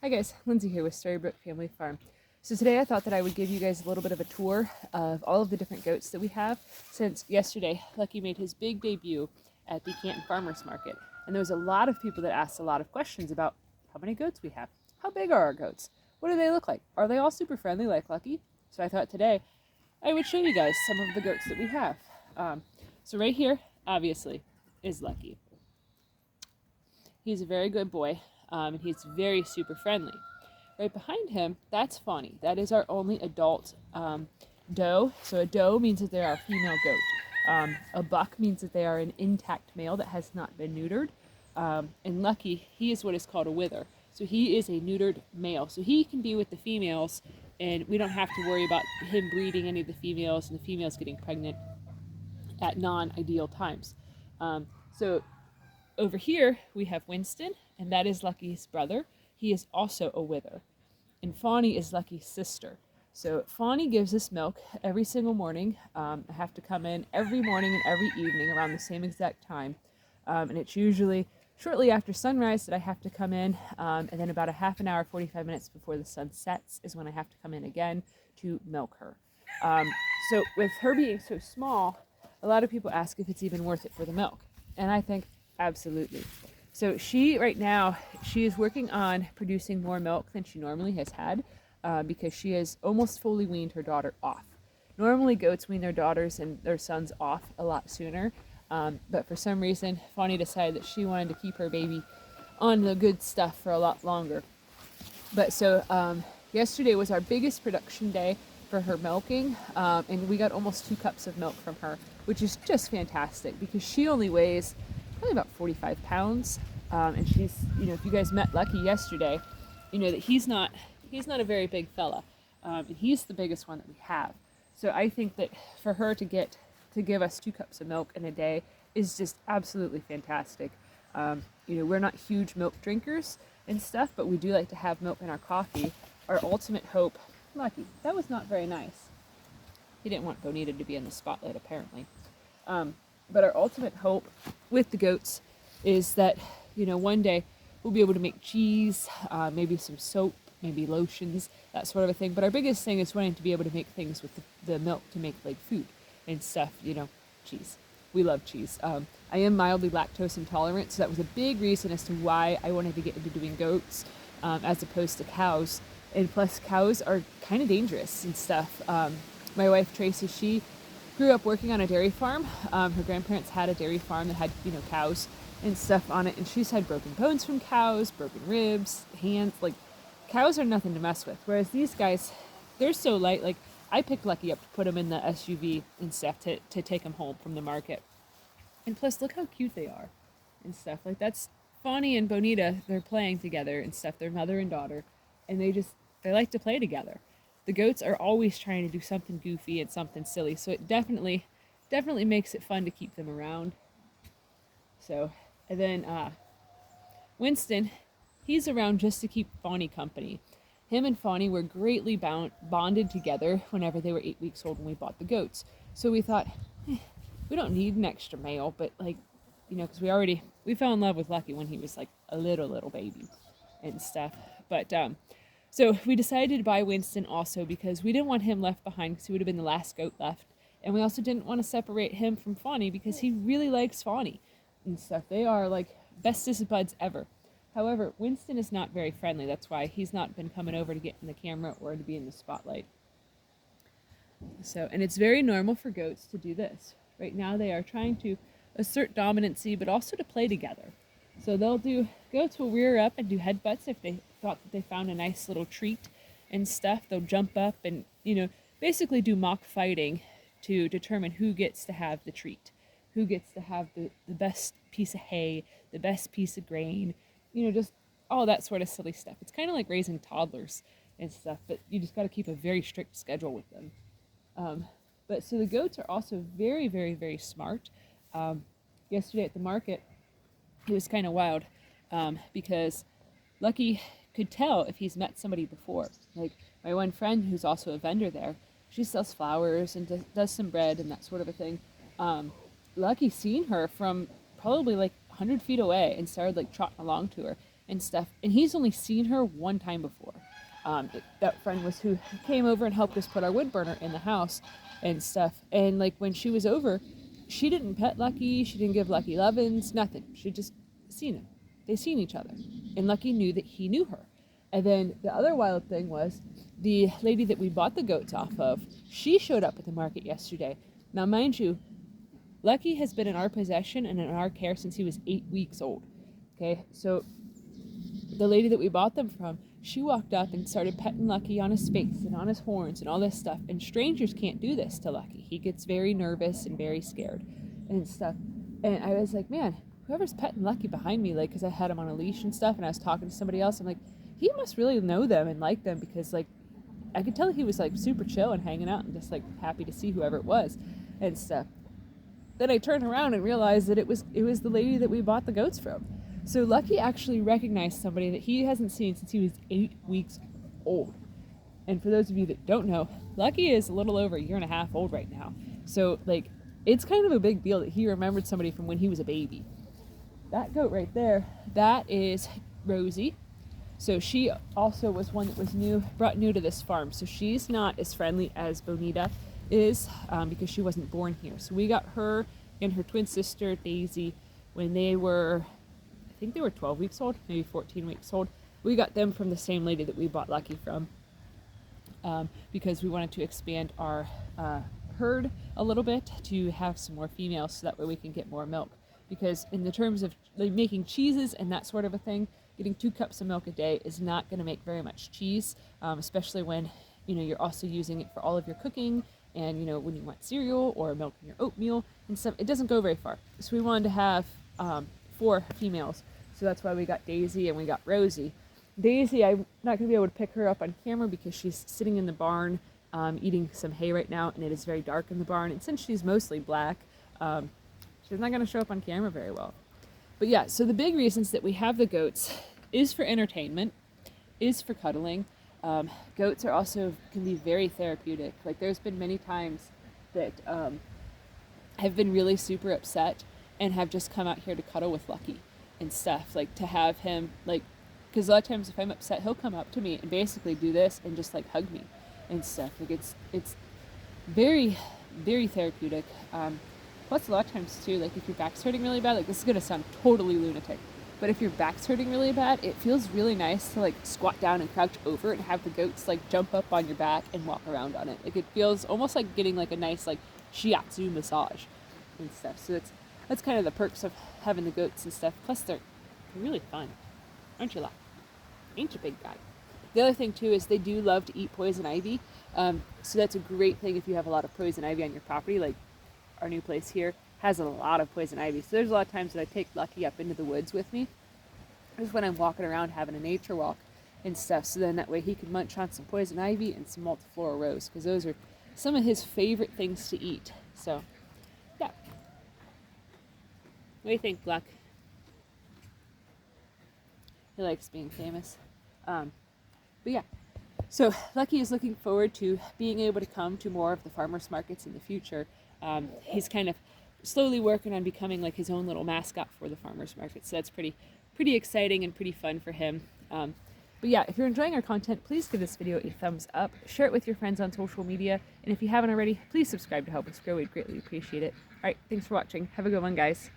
Hi guys, Lindsay here with Storybrook Family Farm. So today I thought that I would give you guys a little bit of a tour of all of the different goats that we have, since yesterday Lucky made his big debut at the Canton Farmers Market. And there was a lot of people that asked a lot of questions about how many goats we have. How big are our goats? What do they look like? Are they all super friendly like Lucky? So I thought today I would show you guys some of the goats that we have. So right here, obviously, is Lucky. He's a very good boy, and he's very super friendly. Right behind him, that's Fawny. That is our only adult doe. So a doe means that they are a female goat. A buck means that they are an intact male that has not been neutered. And Lucky, he is what is called a wither. So he is a neutered male. So he can be with the females, and we don't have to worry about him breeding any of the females and the females getting pregnant at non-ideal times. So over here, we have Winston, and that is Lucky's brother. He is also a wither. And Fawny is Lucky's sister. So Fawny gives us milk every single morning. I have to come in every morning and every evening around the same exact time. And it's usually shortly after sunrise that I have to come in, and then about a half an hour, 45 minutes before the sun sets is when I have to come in again to milk her. So with her being so small, a lot of people ask if it's even worth it for the milk. And I think absolutely. So right now, she is working on producing more milk than she normally has had, because she has almost fully weaned her daughter off. Normally goats wean their daughters and their sons off a lot sooner, but for some reason, Fawny decided that she wanted to keep her baby on the good stuff for a lot longer. But so yesterday was our biggest production day for her milking, and we got almost 2 cups of milk from her, which is just fantastic because she only weighs probably about 45 pounds. And she's, if you guys met Lucky yesterday, you know that he's not a very big fella. And he's the biggest one that we have. So I think that for her to give us 2 cups of milk in a day is just absolutely fantastic. We're not huge milk drinkers and stuff, but we do like to have milk in our coffee. Our ultimate hope, Lucky, that was not very nice. He didn't want Bonita to be in the spotlight, apparently. But our ultimate hope with the goats is that, one day we'll be able to make cheese, maybe some soap, maybe lotions, that sort of a thing. But our biggest thing is wanting to be able to make things with the milk to make like food and stuff, cheese. We love cheese. I am mildly lactose intolerant, so that was a big reason as to why I wanted to get into doing goats as opposed to cows. And plus, cows are kind of dangerous and stuff. My wife, Tracy, she grew up working on a dairy farm. Her grandparents had a dairy farm that had, cows and stuff on it. And she's had broken bones from cows, broken ribs, hands. Like, cows are nothing to mess with. Whereas these guys, they're so light. Like, I picked Lucky up to put him in the SUV and stuff to take him home from the market. And plus, look how cute they are and stuff. Like, that's Fawny and Bonita. They're playing together and stuff. They're mother and daughter. And they like to play together. The goats are always trying to do something goofy and something silly, so it definitely makes it fun to keep them around. So, and then Winston, he's around just to keep Fawny company. Him and Fawny were greatly bonded together whenever they were 8 weeks old when we bought the goats. So we thought, we don't need an extra male, but because we fell in love with Lucky when he was like a little baby and stuff. But so we decided to buy Winston also because we didn't want him left behind because he would have been the last goat left. And we also didn't want to separate him from Fawny because he really likes Fawny and stuff. They are like bestest buds ever. However, Winston is not very friendly. That's why he's not been coming over to get in the camera or to be in the spotlight. So, and it's very normal for goats to do this. Right now they are trying to assert dominancy, but also to play together. So goats will rear up and do headbutts if they thought that they found a nice little treat and stuff. They'll jump up and, basically do mock fighting to determine who gets to have the treat, who gets to have the best piece of hay, the best piece of grain, just all that sort of silly stuff. It's kind of like raising toddlers and stuff, but you just got to keep a very strict schedule with them. But so the goats are also very, very, very smart. Yesterday at the market, it was kind of wild because Lucky could tell if he's met somebody before. Like my one friend who's also a vendor there, she sells flowers and does some bread and that sort of a thing. Lucky seen her from probably like 100 feet away and started like trotting along to her. and stuff. And he's only seen her one time before. That friend was who came over and helped us put our wood burner in the house and stuff. And like when she was over, she didn't pet Lucky. She didn't give Lucky lovin's, nothing. She just seen him. They seen each other. And Lucky knew that he knew her. And then the other wild thing was the lady that we bought the goats off of, she showed up at the market yesterday. Now, mind you, Lucky has been in our possession and in our care since he was 8 weeks old. Okay, so the lady that we bought them from, she walked up and started petting Lucky on his face and on his horns and all this stuff. And strangers can't do this to Lucky. He gets very nervous and very scared and stuff. And I was like, man, whoever's petting Lucky behind me, like, because I had him on a leash and stuff, and I was talking to somebody else, I'm like, he must really know them and like them, because like I could tell he was like super chill and hanging out and just like happy to see whoever it was and stuff. Then I turned around and realized that it was the lady that we bought the goats from. So Lucky actually recognized somebody that he hasn't seen since he was 8 weeks old. And for those of you that don't know, Lucky is a little over 1.5 years old right now. So like, it's kind of a big deal that he remembered somebody from when he was a baby. That goat right there, that is Rosie. So she also was one that was brought new to this farm. So she's not as friendly as Bonita is, because she wasn't born here. So we got her and her twin sister Daisy when they were, I think they were 12 weeks old, maybe 14 weeks old. We got them from the same lady that we bought Lucky from, because we wanted to expand our herd a little bit to have some more females, so that way we can get more milk. Because in the terms of like making cheeses and that sort of a thing, getting 2 cups of milk a day is not going to make very much cheese, especially when, you know, you're also using it for all of your cooking, and, you know, when you want cereal or milk in your oatmeal and stuff, it doesn't go very far. So we wanted to have 4 females. So that's why we got Daisy and we got Rosie. Daisy, I'm not going to be able to pick her up on camera because she's sitting in the barn eating some hay right now, and it is very dark in the barn. And since she's mostly black, she's not going to show up on camera very well. But yeah, so the big reasons that we have the goats is for entertainment, is for cuddling. Goats are also can be very therapeutic. Like there's been many times that have been really super upset and have just come out here to cuddle with Lucky and stuff. Like to have him, like, because a lot of times if I'm upset, he'll come up to me and basically do this and just like hug me and stuff. Like it's very, very therapeutic. Plus a lot of times too, like if your back's hurting really bad, like this is going to sound totally lunatic, but if your back's hurting really bad, it feels really nice to like squat down and crouch over it and have the goats like jump up on your back and walk around on it. Like it feels almost like getting like a nice like shiatsu massage and stuff. So that's kind of the perks of having the goats and stuff. Plus they're really fun. Aren't you, Luck? Ain't you, big guy? The other thing too is they do love to eat poison ivy. So that's a great thing if you have a lot of poison ivy on your property. Like our new place here has a lot of poison ivy. So there's a lot of times that I take Lucky up into the woods with me, just when I'm walking around having a nature walk and stuff. So then that way he can munch on some poison ivy and some multiflora rose, because those are some of his favorite things to eat. So yeah. What do you think, Luck? He likes being famous. But yeah. So Lucky is looking forward to being able to come to more of the farmers markets in the future. He's kind of slowly working on becoming like his own little mascot for the farmers market. So that's pretty exciting and pretty fun for him. But yeah, if you're enjoying our content, please give this video a thumbs up, share it with your friends on social media, and if you haven't already, please subscribe to help us grow. We'd greatly appreciate it. All right, thanks for watching. Have a good one, guys.